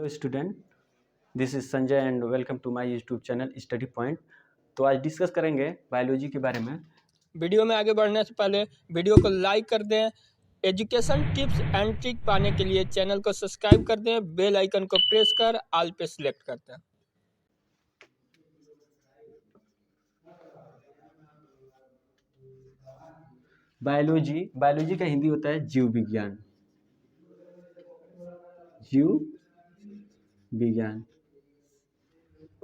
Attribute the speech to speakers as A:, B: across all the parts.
A: Hello student, this is Sanjay and welcome to my YouTube channel study point. तो आज discuss करेंगे biology के बारे में।
B: वीडियो में आगे बढ़ने से पहले वीडियो को लाइक कर दें। एजुकेशन टिप्स एंड ट्रिक पाने के लिए चैनल को सब्सक्राइब कर दें, बेल आइकन को प्रेस कर ऑल पे सिलेक्ट कर दें।
A: बायोलॉजी का हिंदी होता है जीव विज्ञान। जीव विज्ञान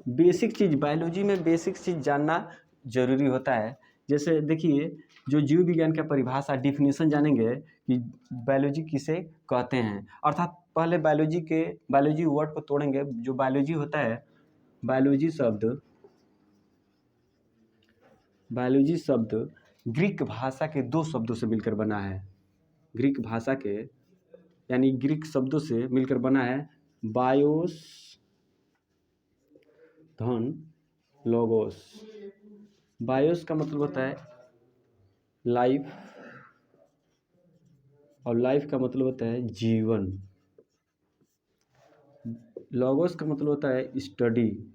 A: बेसिक चीज़, बायोलॉजी में बेसिक चीज़ जानना जरूरी होता है। जैसे देखिए, जो जीव विज्ञान का परिभाषा डिफिनेशन जानेंगे कि बायोलॉजी किसे कहते हैं, अर्थात पहले बायोलॉजी वर्ड को तोड़ेंगे। जो बायोलॉजी होता है, बायोलॉजी शब्द ग्रीक भाषा के दो शब्दों से मिलकर बना है। ग्रीक भाषा के यानी ग्रीक शब्दों से मिलकर बना है। बायोस धन लोगोस। बायोस का मतलब होता है लाइफ और लाइफ का मतलब होता है जीवन। लोगोस का मतलब होता है स्टडी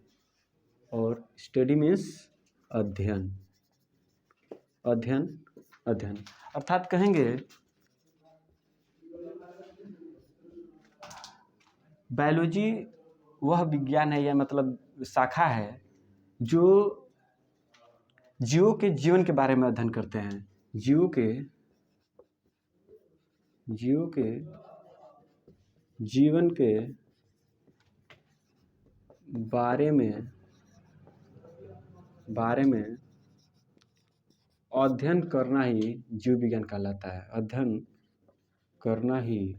A: और स्टडी मीन्स अध्ययन। अर्थात कहेंगे बायोलॉजी वह विज्ञान है या मतलब शाखा है जो जीवों के जीवन के बारे में अध्ययन करते हैं। जीवों के जीवन के बारे में अध्ययन करना ही जीव विज्ञान कहलाता है। अध्ययन करना ही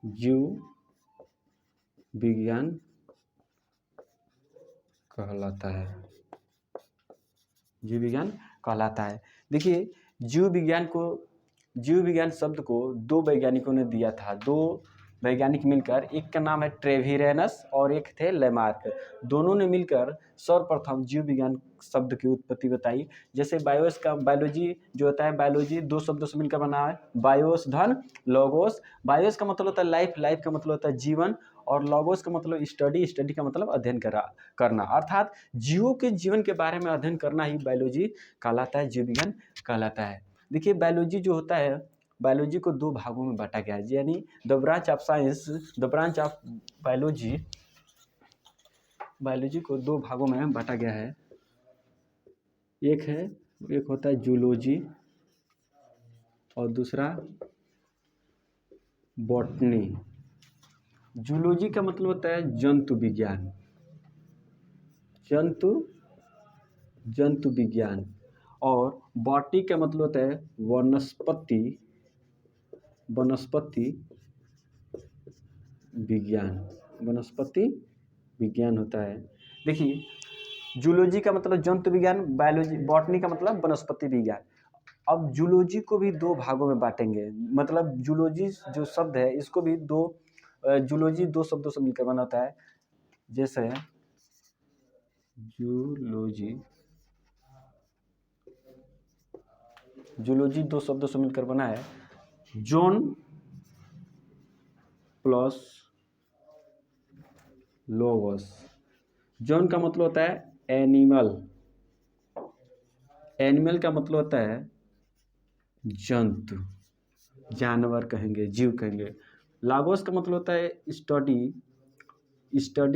A: जीव विज्ञान कहलाता है। देखिए, जीव विज्ञान शब्द को दो वैज्ञानिकों ने दिया था। दो वैज्ञानिक मिलकर, एक का नाम है ट्रेविरेनस और एक थे लेमार्क। दोनों ने मिलकर सर्वप्रथम जीव विज्ञान शब्द की उत्पत्ति बताई। जैसे बायोलॉजी जो होता है, बायोलॉजी दो शब्दों से मिलकर बना है। बायोस धन लोगोस। बायोस का मतलब होता है लाइफ का मतलब होता है जीवन, और लोगोस का मतलब स्टडी का मतलब अध्ययन करना। अर्थात जीवों के जीवन के बारे में अध्ययन करना ही बायोलॉजी कहलाता है, जीव विज्ञान कहलाता है। देखिए, बायोलॉजी जो होता है, बायोलॉजी को दो भागों में बांटा गया है। यानी द ब्रांच ऑफ बायोलॉजी को दो भागों में बांटा गया है। एक होता है जूलॉजी और दूसरा बॉटनी। जूलॉजी का मतलब होता है जंतु विज्ञान, और बॉटनी का मतलब होता है वनस्पति विज्ञान होता है। देखिए, जूलॉजी का मतलब जंतु विज्ञान, बॉटनी का मतलब वनस्पति विज्ञान। अब जूलॉजी को भी दो भागों में बांटेंगे। मतलब जूलॉजी जो शब्द है, इसको भी जूलॉजी दो शब्दों से मिलकर बना होता है। जैसे जूलॉजी दो शब्दों से मिलकर बना है। Zone plus logos. जोन का मतलब होता है एनिमल का मतलब होता है जंतु, जानवर कहेंगे, जीव कहेंगे। लागोस का मतलब होता है स्टडी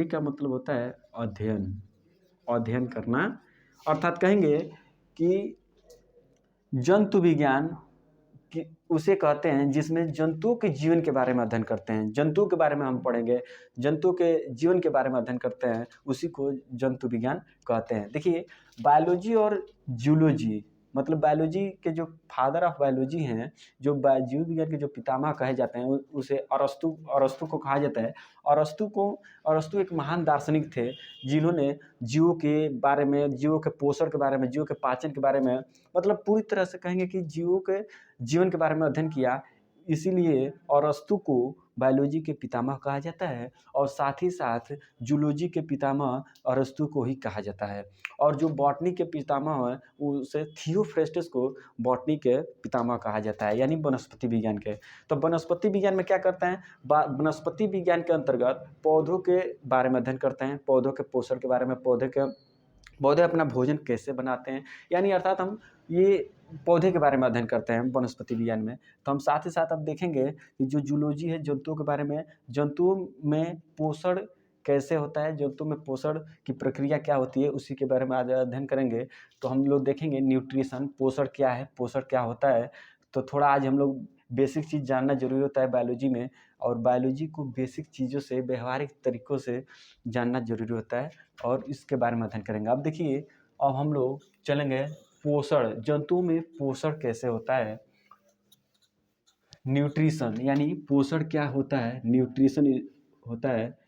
A: का मतलब होता है अध्ययन करना। अर्थात कहेंगे कि जंतु विज्ञान उसे कहते हैं जिसमें जंतुओं के जीवन के बारे में अध्ययन करते हैं। जंतुओं के बारे में हम पढ़ेंगे, जंतुओं के जीवन के बारे में अध्ययन करते हैं, उसी को जंतु विज्ञान कहते हैं। देखिए, बायोलॉजी और जूलॉजी मतलब बायोलॉजी के जो फादर ऑफ बायोलॉजी हैं, जो जीव विज्ञान के जो पितामह कहे जाते हैं, उसे अरस्तु को कहा जाता है। अरस्तु एक महान दार्शनिक थे जिन्होंने जीवों के बारे में, जीवों के पोषण के बारे में, जीवों के पाचन के बारे में, मतलब पूरी तरह से कहेंगे कि जीवों के जीवन के बारे में अध्ययन किया। इसीलिए अरस्तु को बायोलॉजी के पितामह कहा जाता है और साथ ही साथ जूलॉजी के पितामह अरस्तु को ही कहा जाता है। और जो बॉटनी के पितामह है उसे थियोफ्रेस्टस को बॉटनी के पितामह कहा जाता है, यानी वनस्पति विज्ञान के। तो वनस्पति विज्ञान में क्या करते हैं, वनस्पति विज्ञान के अंतर्गत पौधों के बारे में अध्ययन करते हैं, पौधों के पोषण के बारे में, पौधे अपना भोजन कैसे बनाते हैं, यानी अर्थात हम ये पौधे के बारे में अध्ययन करते हैं वनस्पति विज्ञान में। तो हम साथ ही साथ अब देखेंगे कि जो जूलॉजी है जंतुओं के बारे में, जंतुओं में पोषण कैसे होता है, जंतुओं में पोषण की प्रक्रिया क्या होती है, उसी के बारे में आज अध्ययन करेंगे। तो हम लोग देखेंगे न्यूट्रिशन, पोषण क्या है, पोषण क्या होता है। तो थोड़ा आज हम लोग बेसिक चीज़ जानना जरूरी होता है बायोलॉजी में, और बायोलॉजी को बेसिक चीज़ों से, व्यवहारिक तरीक़ों से जानना जरूरी होता है और इसके बारे में अध्ययन करेंगे। अब देखिए, अब हम लोग चलेंगे पोषण, जंतुओं में पोषण कैसे होता है, न्यूट्रिशन, यानी पोषण क्या होता है, न्यूट्रिशन होता है,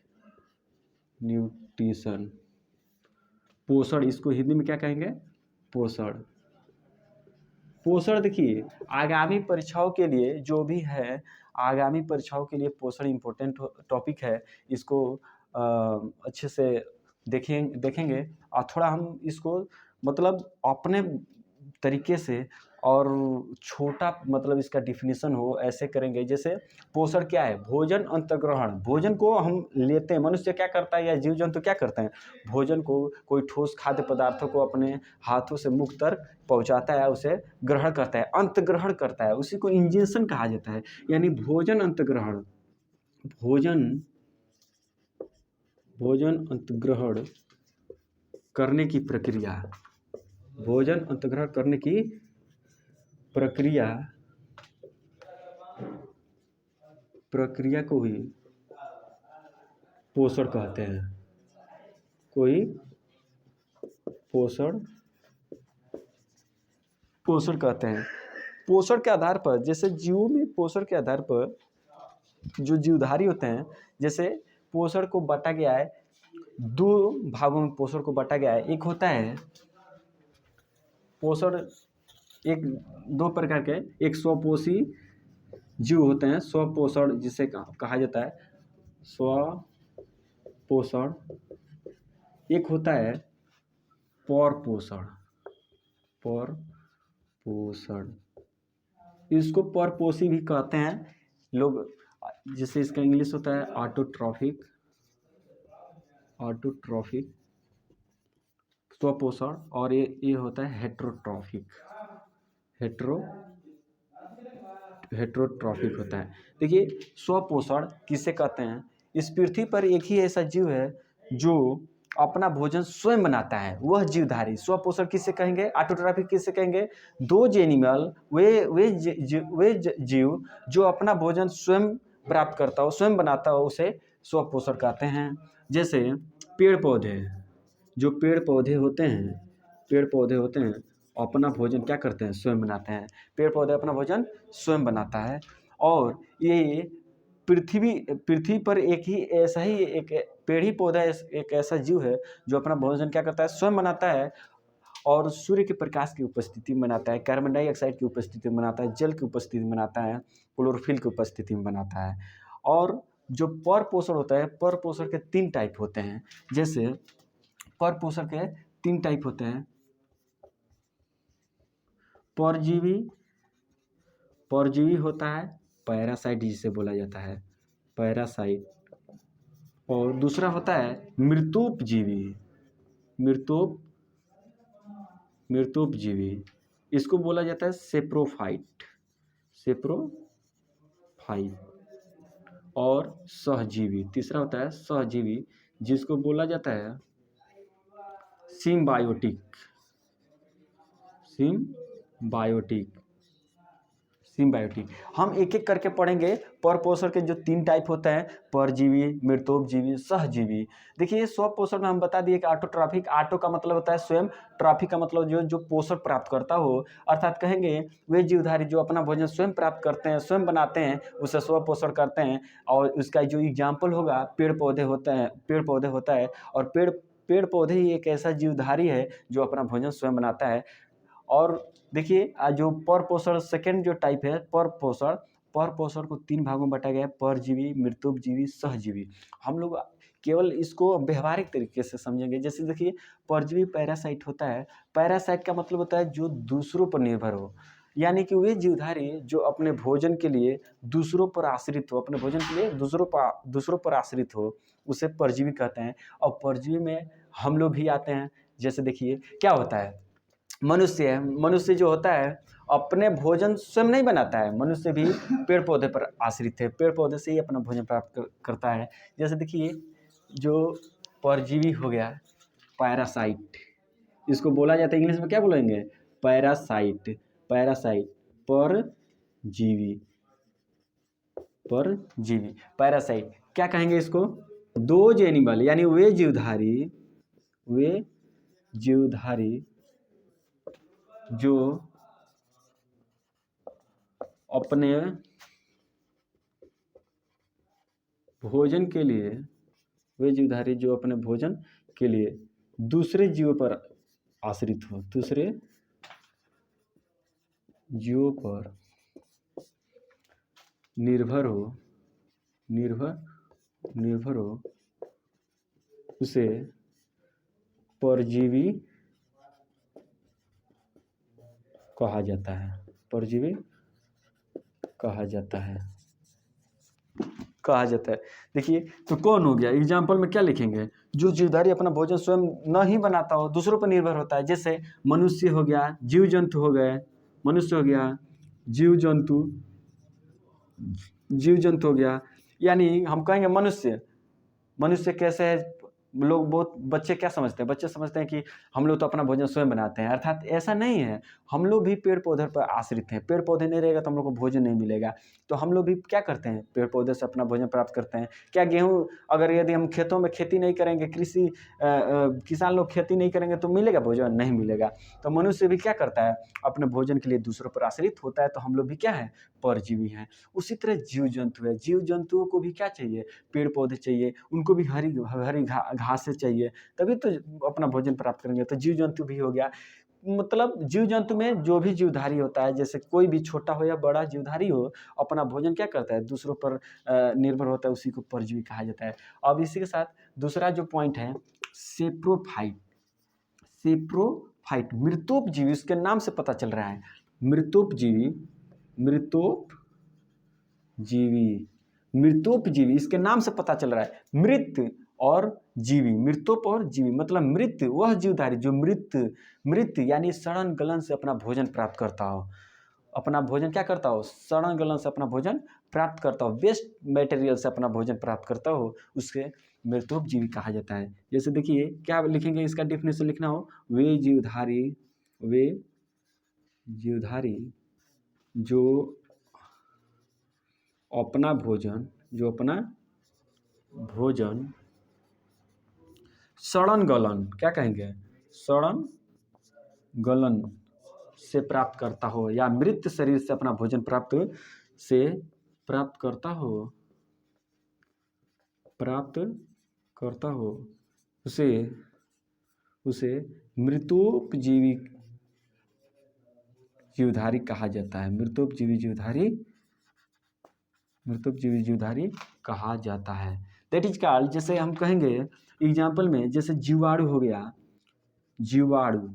A: न्यूट्रिशन, पोषण, इसको हिंदी में क्या कहेंगे, पोषण। पोषण देखिए, आगामी परीक्षाओं के लिए जो भी है, आगामी परीक्षाओं के लिए पोषण इम्पोर्टेंट टॉपिक है। इसको अच्छे से देखेंगे और थोड़ा हम इसको मतलब अपने तरीके से और छोटा मतलब इसका डिफिनीशन हो, ऐसे करेंगे। जैसे पोषण क्या है, भोजन अंतर्ग्रहण, भोजन को हम लेते हैं, मनुष्य क्या करता है या जीव जंतु क्या करते हैं, भोजन को, कोई ठोस खाद्य पदार्थों को अपने हाथों से मुख तक पहुंचाता है, उसे ग्रहण करता है, अंतग्रहण करता है, उसी को इंजेक्शन कहा जाता है। यानी भोजन अंतग्रहण, भोजन अंतग्रहण करने की प्रक्रिया, भोजन अंतग्रहण करने की प्रक्रिया को ही पोषण कहते हैं। कोई पोषण कहते हैं। पोषण के आधार पर, जैसे जीवों में पोषण के आधार पर जो जीवधारी होते हैं, जैसे पोषण को बांटा गया है, दो भागों में पोषण को बांटा गया है। एक होता है पोषण, एक दो प्रकार के, एक स्वपोषी जीव होते हैं, स्वपोषण जिसे कहा जाता है, स्वपोषण। एक होता है परपोषण, इसको परपोषी भी कहते हैं लोग, जैसे इसका इंग्लिश होता है ऑटोट्रॉफिक, स्वपोषण। और ये होता है हेट्रोट्रॉफिक होता है। देखिए, स्वपोषण किसे कहते हैं, इस पृथ्वी पर एक ही ऐसा जीव है जो अपना भोजन स्वयं बनाता है, वह जीवधारी। स्वपोषण किसे कहेंगे, ऑटोट्रॉफिक किसे कहेंगे, दोज एनिमल, वे जीव जो अपना भोजन स्वयं प्राप्त करता हो, स्वयं बनाता हो, उसे स्वपोषण कहते हैं। जैसे पेड़ पौधे, जो पेड़ पौधे होते हैं अपना भोजन क्या करते हैं, स्वयं बनाते हैं। पेड़ पौधे अपना भोजन स्वयं बनाता है। और ये पृथ्वी पर एक ही ऐसा ही एक पेड़ ही पौधा एक ऐसा जीव है जो अपना भोजन क्या करता है, स्वयं बनाता है और सूर्य के प्रकाश की उपस्थिति में बनाता है, कार्बन डाइऑक्साइड की उपस्थिति में बनाता है, जल की उपस्थिति में बनाता है, क्लोरोफिल की उपस्थिति में बनाता है। और जो परपोषण होता है, परपोषण के 3 टाइप होते हैं। जैसे परपोषण के 3 टाइप होते हैं, परजीवी होता है, पैरासाइट जिसे बोला जाता है, पैरासाइट। और दूसरा होता है मृतोपजीवी, इसको बोला जाता है सेप्रोफाइट। और सहजीवी, तीसरा होता है सहजीवी, जिसको बोला जाता है सिम्बायोटिक। हम एक एक करके पढ़ेंगे। परपोषण के जो 3 टाइप होते हैं, परजीवी, मृतोपजीवी, सहजीवी। देखिए, स्वपोषण में हम बता दिए कि ऑटोट्रॉफिक, ऑटो का मतलब होता है स्वयं, ट्रॉफिक का मतलब जो पोषण प्राप्त करता हो, अर्थात कहेंगे वे जीवधारी जो अपना भोजन स्वयं प्राप्त करते हैं, स्वयं बनाते हैं, उसे स्वपोषण करते हैं। और उसका जो एग्जाम्पल होगा पेड़ पौधे होता है। और पेड़ पौधे ही एक ऐसा जीवधारी है जो अपना भोजन स्वयं बनाता है। और देखिए, जो परपोषण सेकेंड जो टाइप है, पर पोषण को 3 भागों में बांटा गया है, परजीवी, मृतोपजीवी, सहजीवी। हम लोग केवल इसको व्यवहारिक तरीके से समझेंगे। जैसे देखिए परजीवी पैरासाइट होता है, पैरासाइट का मतलब होता है जो दूसरों पर निर्भर हो, यानी कि वे जीवधारी जो अपने भोजन के लिए दूसरों पर आश्रित हो, अपने भोजन के लिए दूसरों पर आश्रित हो, उसे परजीवी कहते हैं। और परजीवी में हम लोग भी आते हैं। जैसे देखिए क्या होता है, मनुष्य जो होता है अपने भोजन स्वयं नहीं बनाता है, मनुष्य भी पेड़ पौधे पर आश्रित है, पेड़ पौधे से ही अपना भोजन प्राप्त करता है। जैसे देखिए जो परजीवी हो गया पैरासाइट, इसको बोला जाता है इंग्लिश में क्या बोलेंगे, पैरासाइट, परजीवी, पैरासाइट क्या कहेंगे इसको, दोज एनिमल, यानी वे जीवधारी जो अपने भोजन के लिए, वे जीवधारी जो अपने भोजन के लिए दूसरे जीवों पर आश्रित हो, दूसरे जीवों पर निर्भर हो, उसे परजीवी कहा जाता है, परजीवी कहा जाता है। देखिए तो कौन हो गया, एग्जाम्पल में क्या लिखेंगे, जो जीवधारी अपना भोजन स्वयं न ही बनाता हो, दूसरों पर निर्भर होता है। जैसे मनुष्य हो गया, जीव जंतु हो गए, मनुष्य हो गया, जीव जंतु हो गया। यानी हम कहेंगे मनुष्य कैसे है, लोग बहुत बच्चे क्या समझते हैं, बच्चे समझते हैं कि हम लोग तो अपना भोजन स्वयं बनाते हैं, अर्थात ऐसा नहीं है। हम लोग भी पेड़ पौधे पर आश्रित हैं, पेड़ पौधे नहीं रहेगा तो हम लोग को भोजन नहीं मिलेगा। तो हम लोग भी क्या करते हैं, पेड़ पौधे से अपना भोजन प्राप्त करते हैं। क्या गेहूं अगर यदि हम खेतों में खेती नहीं करेंगे, किसान लोग खेती नहीं करेंगे तो मिलेगा भोजन, नहीं मिलेगा। तो मनुष्य भी क्या करता है, अपने भोजन के लिए दूसरों पर आश्रित होता है। तो हम लोग भी क्या है, परजीवी हैं। उसी तरह जीव जंतु है, जीव जंतुओं को भी क्या चाहिए, पेड़ पौधे चाहिए, उनको भी हरी घासें चाहिए, तभी तो अपना भोजन प्राप्त करेंगे। तो जीव जंतु भी हो गया, मतलब जीव जंतु में जो भी जीवधारी होता है, जैसे कोई भी छोटा हो या बड़ा जीवधारी हो, अपना भोजन क्या करता है, दूसरों पर निर्भर होता है, उसी को परजीवी कहा जाता है। अब इसी के साथ दूसरा जो पॉइंट है सेप्रोफाइट, मृतोपजीवी, इसके नाम से पता चल रहा है, मृतोपजीवी, इसके नाम से पता चल रहा है। मृत और जीवी, मृतोप और जीवी मतलब मृत वह जीवधारी जो मृत यानी सड़न गलन से अपना भोजन प्राप्त करता हो, अपना भोजन क्या करता हो, सड़न गलन से अपना भोजन प्राप्त करता हो, वेस्ट मटेरियल से अपना भोजन प्राप्त करता हो, उसके मृतोपजीवी कहा जाता है। जैसे देखिए क्या लिखेंगे, इसका डेफिनेशन लिखना हो, वे जीवधारी जो अपना भोजन सड़न गलन, क्या कहेंगे, सड़न गलन से प्राप्त करता हो, या मृत शरीर से अपना भोजन प्राप्त करता हो, उसे मृतोपजीवी जीवधारी कहा जाता है, मृतोपजीवी जीवधारी कहा जाता है। दैट इज कॉल्ड, जैसे हम कहेंगे एग्जाम्पल में, जैसे जीवाणु हो गया, जीवाणु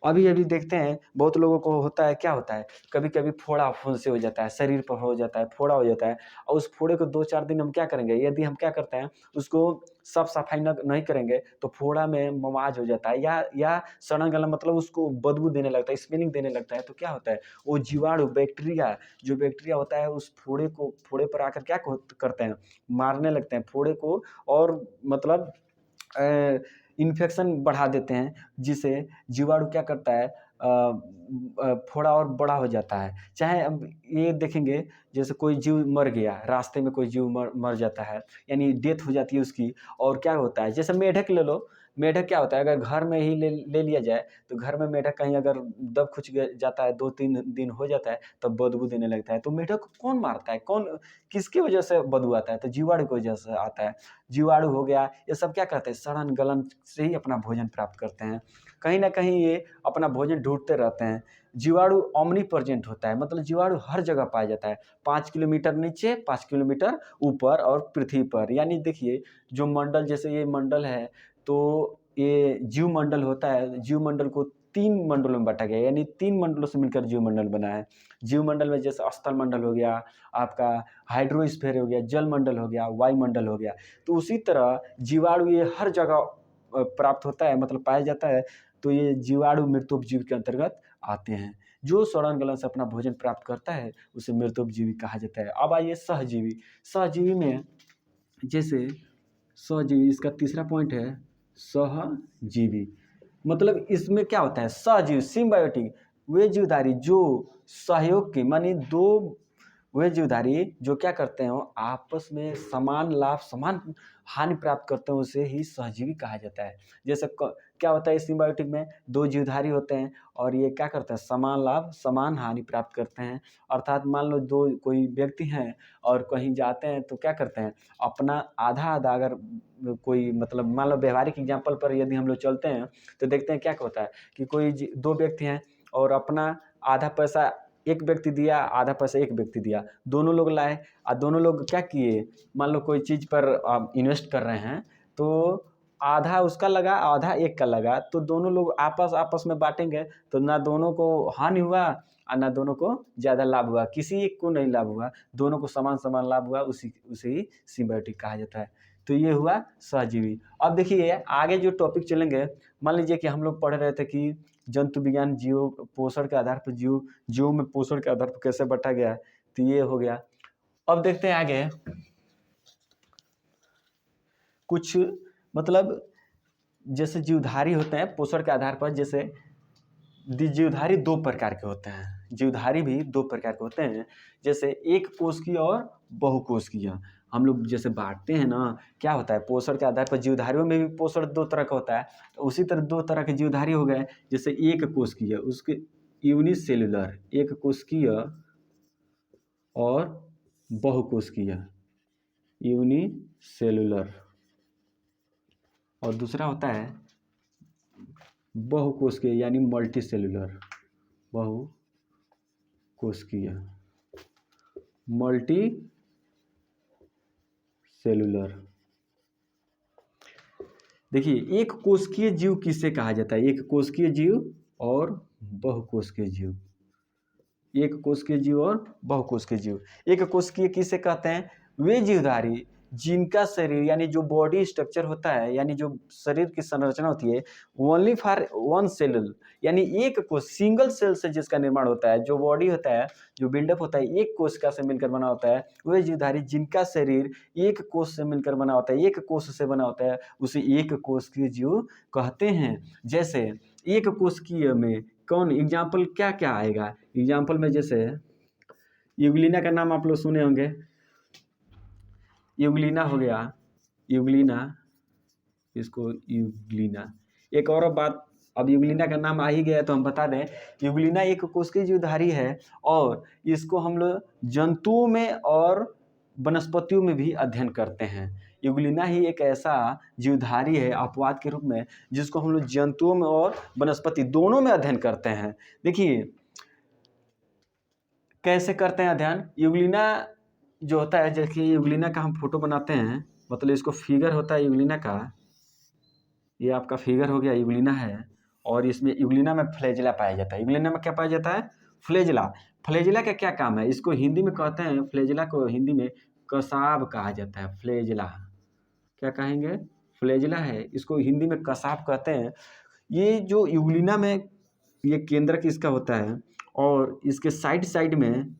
A: अभी देखते हैं बहुत लोगों को होता है, क्या होता है, कभी कभी फोड़ा फुंसी हो जाता है, शरीर पर हो जाता है, फोड़ा हो जाता है, और उस फोड़े को 2-4 दिन हम क्या करेंगे, यदि हम क्या करते हैं उसको साफ सफाई नहीं करेंगे तो फोड़ा में मवाज हो जाता है, या सड़न गला मतलब उसको बदबू देने लगता है, स्मेलिंग देने लगता है। तो क्या होता है, वो जीवाणु बैक्टीरिया होता है, उस फोड़े पर आकर क्या करते हैं, मारने लगते हैं फोड़े को, और मतलब इन्फेक्शन बढ़ा देते हैं, जिसे जीवाणु क्या करता है, फोड़ा और बड़ा हो जाता है। चाहे अब ये देखेंगे, जैसे कोई जीव मर गया, रास्ते में कोई जीव मर जाता है, यानी डेथ हो जाती है उसकी, और क्या होता है, जैसे मेढक ले लो, मेढक क्या होता है, अगर घर में ही ले लिया जाए तो घर में मेढक कहीं अगर दब खुच जाता है, 2-3 दिन हो जाता है, तब बदबू देने लगता है। तो मेढक को कौन मारता है, किसकी वजह से बदबू आता है, तो जीवाणु की वजह से आता है। जीवाणु हो गया, ये सब क्या करते हैं, सड़न गलन से ही अपना भोजन प्राप्त करते हैं। कहीं ना कहीं ये अपना भोजन ढूंढते रहते हैं। जीवाणु ऑमनी प्रेजेंट होता है, मतलब जीवाणु हर जगह पाया जाता है, 5 किलोमीटर नीचे, 5 किलोमीटर ऊपर और पृथ्वी पर। यानी देखिए जो मंडल, जैसे ये मंडल है, तो ये जीव मंडल होता है। जीव मंडल को 3 मंडलों में बांटा गया है, यानी 3 मंडलों से मिलकर जीव मंडल बना है। जीव मंडल में जैसे स्थल मंडल हो गया, आपका हाइड्रोस्फीयर हो गया, जल मंडल हो गया, वायुमंडल हो गया। तो उसी तरह जीवाणु ये हर जगह प्राप्त होता है, मतलब पाया जाता है। तो ये जीवाणु मृतोपजीवी के अंतर्गत आते हैं। जो श्वसन गलन से अपना भोजन प्राप्त करता है उसे मृतोपजीवी कहा जाता है। अब आइए सहजीवी। सहजीवी में जैसे सहजीवी, इसका तीसरा पॉइंट है सहजीवी। मतलब इसमें क्या होता है, सहजीवी सिम्बायोटिक, वे जीवधारी जो सहयोग के, मानी दो वे जीवधारी जो क्या करते हैं आपस में समान लाभ समान हानि प्राप्त करते हैं, उसे ही सहजीवी कहा जाता है। जैसे क्या होता है सिम्बायोटिक में, 2 जीवधारी होते हैं और ये क्या करते हैं, समान लाभ समान हानि प्राप्त करते हैं। अर्थात मान लो कोई व्यक्ति हैं और कहीं जाते हैं तो क्या करते हैं, अपना आधा आधा, अगर कोई मतलब मान लो व्यवहारिक एग्जाम्पल पर यदि हम लोग चलते हैं तो देखते हैं क्या होता है कि कोई 2 व्यक्ति हैं और अपना आधा पैसा एक व्यक्ति दिया, आधा पैसा एक व्यक्ति दिया, दोनों लोग लाए और दोनों लोग क्या किए, मान लो कोई चीज़ पर इन्वेस्ट कर रहे हैं तो आधा उसका लगा आधा एक का लगा, तो दोनों लोग आपस में बांटेंगे तो ना दोनों को हानि हुआ और ना दोनों को ज़्यादा लाभ हुआ, किसी एक को नहीं लाभ हुआ, दोनों को समान समान लाभ हुआ, उसे ही सिम्बायोटिक कहा जाता है। तो ये हुआ सहजीवी। अब देखिए आगे जो टॉपिक चलेंगे, मान लीजिए कि हम लोग पढ़ रहे थे कि जंतु विज्ञान जीव पोषण के आधार पर जीवों में पोषण के आधार पर कैसे बांटा गया है, तो ये हो गया। अब देखते हैं आगे कुछ, मतलब जैसे जीवधारी होते हैं पोषण के आधार पर, जैसे जीवधारी 2 प्रकार के होते हैं, जीवधारी भी 2 प्रकार के होते हैं, जैसे एक कोशिकीय और बहुकोशिकीय। हम लोग जैसे बांटते हैं ना, क्या होता है पोषण के आधार पर जीवधारियों में भी पोषण 2 तरह का होता है, तो उसी तरह 2 तरह के जीवधारी हो गए। जैसे एक कोशिकीय, उसके यूनिसेलुलर, एक कोशिकीय और बहुकोशिकीय, यूनिसेलुलर, और दूसरा होता है बहुकोशिकीय यानी मल्टी सेलुलर, बहुकोशिकीय, मल्टी सेलुलर। देखिए एक कोशिकीय जीव किसे कहा जाता है, एक कोशिकीय जीव और बहुकोशिकीय जीव, एक कोशिकीय जीव और बहुकोशिकीय जीव। एक कोशिकीय किसे कहते हैं, वे जीवधारी जिनका शरीर यानी जो बॉडी स्ट्रक्चर होता है, यानी जो शरीर की संरचना होती है, ओनली फॉर 1 सेल, यानी एक कोश सिंगल सेल से जिसका निर्माण होता है, जो बॉडी होता है, जो बिल्डअप होता है एक कोशिका से मिलकर बना होता है, वे जीवधारी जिनका शरीर एक कोश से मिलकर बना होता है, एक कोश से बना होता है, उसे एक कोशिकीय जीव कहते हैं। जैसे एक कोशिकीय में कौन एग्जाम्पल क्या क्या आएगा, एग्जाम्पल में जैसे यूग्लिना का नाम आप लोग सुने होंगे, यूग्लिना हो गया, यूग्लिना, इसको यूग्लिना। एक और बात, अब यूग्लिना का नाम आ ही गया तो हम बता दें, यूग्लिना एक कोशिकीय जीवधारी है और इसको हम लोग जंतुओं में और वनस्पतियों में भी अध्ययन करते हैं। यूग्लिना ही एक ऐसा जीवधारी है अपवाद के रूप में जिसको हम लोग जंतुओं में और वनस्पति दोनों में अध्ययन करते हैं। देखिए कैसे करते हैं अध्ययन, यूग्लिना जो होता है, जैसे यूग्लिना का हम फोटो बनाते हैं, मतलब इसको फिगर होता है यूग्लिना का, ये आपका फिगर हो गया यूग्लिना है, और इसमें यूग्लिना में फ्लैजिला पाया जाता है। यूग्लिना में क्या पाया जाता है, फ्लैजिला। फ्लैजिला का क्या काम है, इसको हिंदी में कहते हैं, फ्लैजिला को हिंदी में कसाब कहा जाता है। फ्लैजिला क्या कहेंगे, फ्लैजिला है, इसको हिंदी में कसाब कहते हैं। ये जो यूग्लिना में ये केंद्रक इसका होता है और इसके साइड साइड में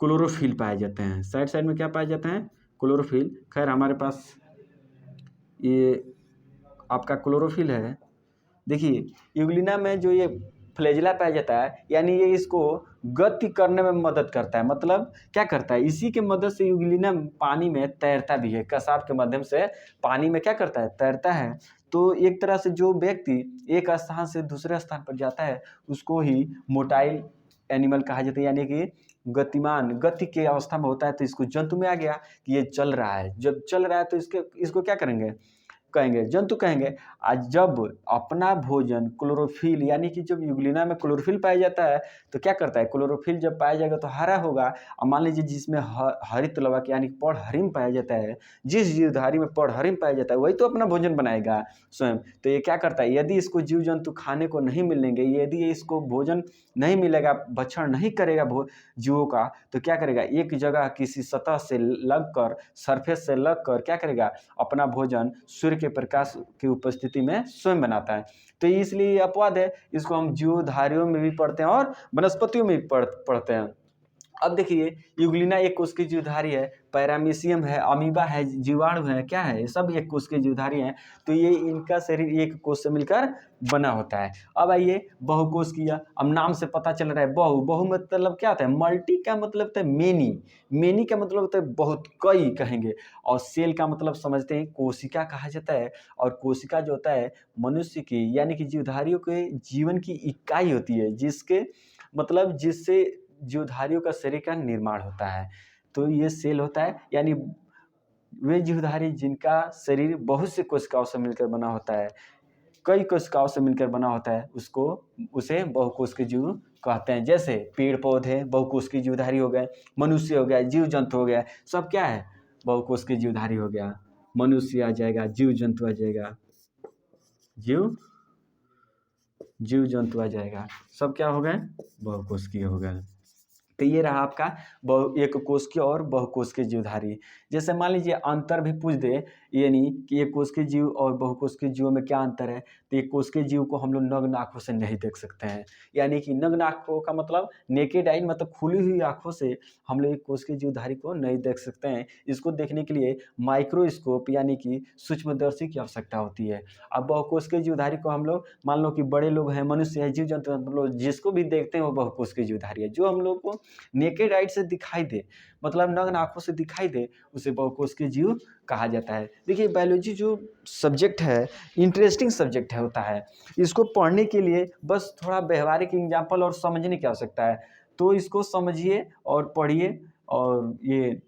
A: क्लोरोफिल पाए जाते हैं। साइड साइड में क्या पाए जाते हैं, क्लोरोफिल। खैर हमारे पास ये आपका क्लोरोफिल है। देखिए यूग्लिना में जो ये फ्लैजिला पाया जाता है, यानी ये इसको गति करने में मदद करता है। मतलब क्या करता है, इसी के मदद से यूग्लिना पानी में तैरता भी है, कसाब के माध्यम से पानी में क्या करता है, तैरता है। तो एक तरह से जो व्यक्ति एक स्थान से दूसरे स्थान पर जाता है उसको ही मोटाइल एनिमल कहा जाता है, यानी कि गतिमान, गति के अवस्था में होता है। तो इसको जंतु में आ गया कि ये चल रहा है, जब चल रहा है तो इसको क्या करेंगे, कहेंगे। आज जब अपना भोजन क्लोरोफिल यानी कि जब यूग्लिना में क्लोरोफिल पाया जाता है तो क्या करता है, क्लोरोफिल जब पाया जाएगा तो हरा होगा। अब मान लीजिए जिसमें हरित लवक यानी पर्णहरिम पाया जाता है, जिस जीवधारी में पर्णहरिम पाया जाता है वही तो अपना भोजन बनाएगा स्वयं। तो ये क्या करता है, यदि इसको जीव जंतु खाने को नहीं मिलेंगे, यदि इसको भोजन नहीं मिलेगा, भक्षण नहीं करेगा जीवों का, तो क्या करेगा, एक जगह किसी सतह से लगकर, सरफेस से लगकर क्या करेगा, अपना भोजन सूर्य के प्रकाश की उपस्थिति में स्वयं बनाता है। तो इसलिए ये अपवाद है, इसको हम जीवधारियों में भी पढ़ते हैं और वनस्पतियों में भी पढ़ते हैं। अब देखिए यूग्लिना एक कोश की जीवधारी है, पैरामीशियम है, अमीबा है, जीवाणु है, क्या है, ये सब एक कोश की जीवधारी हैं। तो ये इनका शरीर एक कोश से मिलकर बना होता है। अब आइए बहुकोश किया, अब नाम से पता चल रहा है बहु मतलब क्या होता है, मल्टी का मतलब होता है मेनी, मेनी का मतलब होता है बहुत, कई कहेंगे। और सेल का मतलब समझते हैं कोशिका कहा जाता है। और कोशिका जो होता है मनुष्य की यानी कि जीवधारियों के जीवन की इकाई होती है, जिसके मतलब जिससे जीवधारियों का शरीर का निर्माण होता है। तो ये सेल होता है, यानी वे जीवधारी जिनका शरीर बहुत से कोशिकाओं से मिलकर बना होता है, कई कोशिकाओं से मिलकर बना होता है, उसे बहुकोश के जीव कहते हैं। जैसे पेड़ पौधे बहुकोश की जीवधारी हो गए, मनुष्य हो गया, जीव जंतु हो गया, सब क्या है, बहुकोश के जीवधारी हो गया। मनुष्य आ जाएगा, जीव जंतु आ जाएगा, जीव जंतु आ जाएगा, सब क्या हो गए, बहुकोश की हो गए। तो ये रहा आपका एक कोश की और बहुकोश के जीवधारी। जैसे मान लीजिए अंतर भी पूछ दे, यानी कि एक कोश के जीव और बहुकोश के जीवों में क्या अंतर है, तो एक कोश के जीव को हम लोग नग्न आँखों से नहीं देख सकते हैं। यानी कि नग्न आँखों का मतलब नेकेड आई, मतलब खुली हुई आँखों से हम लोग एक कोश के जीवधारी को नहीं देख सकते हैं। इसको देखने के लिए माइक्रोस्कोप यानी कि सूक्ष्मदर्शी की आवश्यकता होती है। अब बहुकोश के जीवधारी को हम लोग मान लो कि बड़े लोग हैं, मनुष्य है, जीव जंतु, मतलब जिसको भी देखते हैं वो बहुकोश के जीवधारी है। जो हम लोग को नेकेड आइट से दिखाई दे, मतलब नग्न आंखों से दिखाई दे, उसे बहुकोश के जीव कहा जाता है। देखिए बायोलॉजी जो सब्जेक्ट है, इंटरेस्टिंग सब्जेक्ट है होता है। इसको पढ़ने के लिए बस थोड़ा व्यवहारिक एग्जाम्पल और समझने की आवश्यकता है। तो इसको समझिए और पढ़िए, और ये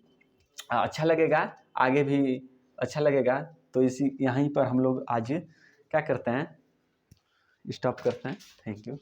A: अच्छा लगेगा, आगे भी अच्छा लगेगा। तो इसी यहीं पर हम लोग आज क्या करते हैं, स्टॉप करते हैं। Thank you.